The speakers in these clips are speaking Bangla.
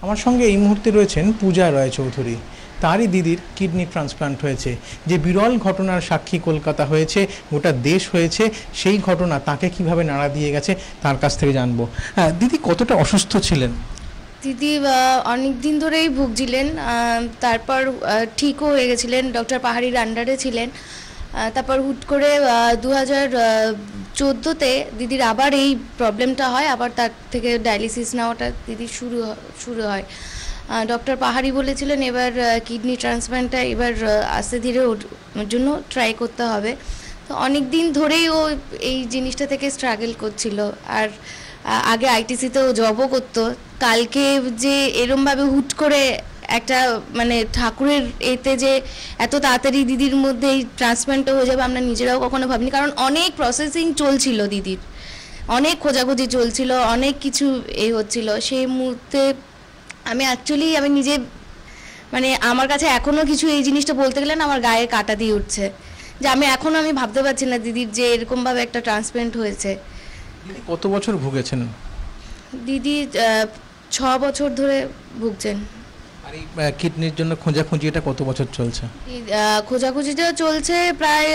আমার সঙ্গে এই মুহূর্তে রয়েছেন পূজা রায়চৌধুরী। তারই দিদির কিডনি ট্রান্সপ্লান্ট হয়েছে। যে বিরল ঘটনার সাক্ষী কলকাতা হয়েছে, গোটা দেশ হয়েছে, সেই ঘটনা তাকে কিভাবে নাড়া দিয়ে গেছে তার কাছ থেকে জানবো। দিদি কতটা অসুস্থ ছিলেন? দিদি অনেক দিন ধরেই ভুগছিলেন, তারপর ঠিকও হয়ে গেছিলেন, ডক্টর পাহাড়ির আন্ডারে ছিলেন। তারপর হুট করে 2014-তে দিদির আবার এই প্রবলেমটা হয়, আবার তার থেকে ডায়ালিসিস নেওয়াটা দিদির শুরু হয়। ডক্টর পাহাড়ি বলেছিলেন এবার কিডনি ট্রান্সপ্লান্টটা এবার আস্তে ধীরে ওর জন্য ট্রাই করতে হবে। তো অনেক দিন ধরেই ও এই জিনিসটা থেকে স্ট্রাগল করছিল। আর আগে আইটিসিতেও জবও করতো। কালকে যে এরমভাবে হুট করে একটা মানে ঠাকুরের এতে যে এত তাড়াতাড়ি দিদির মধ্যে এই ট্রান্সপ্লান্টটা হয়ে যাবে আমরা নিজেরাও কখনো ভাবিনি, কারণ অনেক প্রসেসিং চলছিল, দিদির অনেক খোঁজাখুঁজি চলছিল, অনেক কিছু হচ্ছিল। সেই মুহূর্তে আমি নিজে মানে আমার কাছে এখনও কিছু এই জিনিসটা বলতে গেলে না আমার গায়ে কাঁটা দিয়ে উঠছে, যে আমি ভাবতে পারছি না দিদির যে এরকমভাবে একটা ট্রান্সপ্লান্ট হয়েছে। কত বছর ভুগেছেন দিদি? 6 বছর ধরে ভুগছেন। আর এই কিডনির জন্য খোঁজাখুঁজি এটা কত বছর চলছে? খোঁজাখুঁজিটা চলছে প্রায়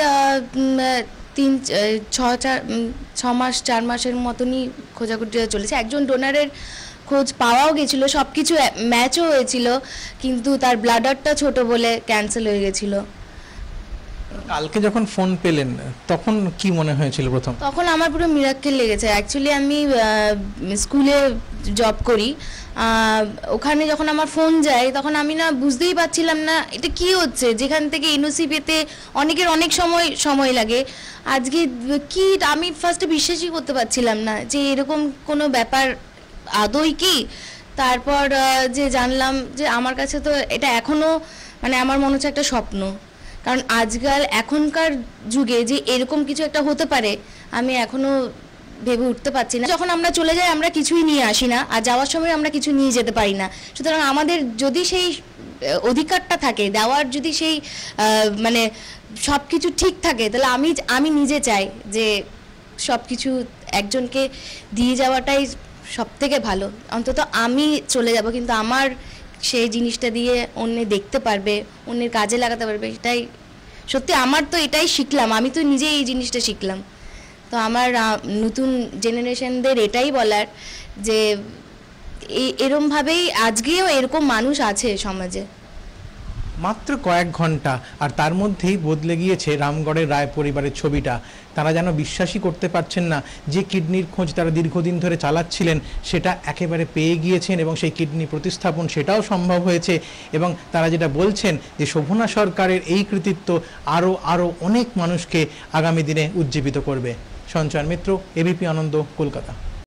4 মাসের মতনই খোঁজাখুঁজিটা চলেছে। একজন ডোনারের খোঁজ পাওয়াও গেছিলো, সব কিছু ম্যাচও হয়েছিল, কিন্তু তার ব্লাডারটা ছোট বলে ক্যান্সেল হয়ে গেছিল। কালকে যখন ফোন পেলেন তখন কি মনে হয়েছিল প্রথম? তখন আমার পুরো মিরাক্কেল লেগেছে। অ্যাকচুয়ালি আমি স্কুলে জব করি, ওখানে যখন আমার ফোন যায় তখন আমি না বুঝতেই পারছিলাম না এটা কি হচ্ছে। যেখান থেকে এনওসি পেতে অনেকের অনেক সময় লাগে, আজকে কি আমি ফার্স্টে বিশ্বাসই করতে পারছিলাম না যে এরকম কোনো ব্যাপার আদৌ কি। তারপর যে জানলাম যে আমার কাছে তো এটা এখনও মানে আমার মনে হচ্ছে একটা স্বপ্ন, কারণ এখনকার যুগে যে এরকম কিছু একটা হতে পারে আমি এখনও ভেবে উঠতে পারছি না। যখন আমরা চলে যাই আমরা কিছুই নিয়ে আসি না, আর যাওয়ার সময় আমরা কিছু নিয়ে যেতে পারি না। সুতরাং আমাদের যদি সেই অধিকারটা থাকে দেওয়ার, যদি সেই মানে সব কিছু ঠিক থাকে, তাহলে আমি নিজে চাই যে সব কিছু একজনকে দিয়ে যাওয়াটাই সব থেকে ভালো। অন্তত আমি চলে যাব, কিন্তু আমার সেই জিনিসটা দিয়ে অন্য দেখতে পারবে, অন্যের কাজে লাগাতে পারবে, এটাই সত্যি। আমার তো এটাই শিখলাম, আমি তো নিজে এই জিনিসটা শিখলাম। তো আমার নতুন জেনারেশনদের এটাই বলার যে এরমভাবেই আজকেও এরকম মানুষ আছে সমাজে। মাত্র কয়েক ঘন্টা আর তার মধ্যেই বদলে গিয়েছে রামগড়ের রায় পরিবারের ছবিটা। তারা যেন বিশ্বাসই করতে পারছেন না যে কিডনির খোঁজ তারা দীর্ঘদিন ধরে চালাচ্ছিলেন সেটা একেবারে পেয়ে গিয়েছেন, এবং সেই কিডনি প্রতিস্থাপন সেটাও সম্ভব হয়েছে। এবং তারা যেটা বলছেন যে শোভনা সরকারের এই কৃতিত্ব আরও অনেক মানুষকে আগামী দিনে উজ্জীবিত করবে। সঞ্চয়ন মিত্র, এবিপি আনন্দ, কলকাতা।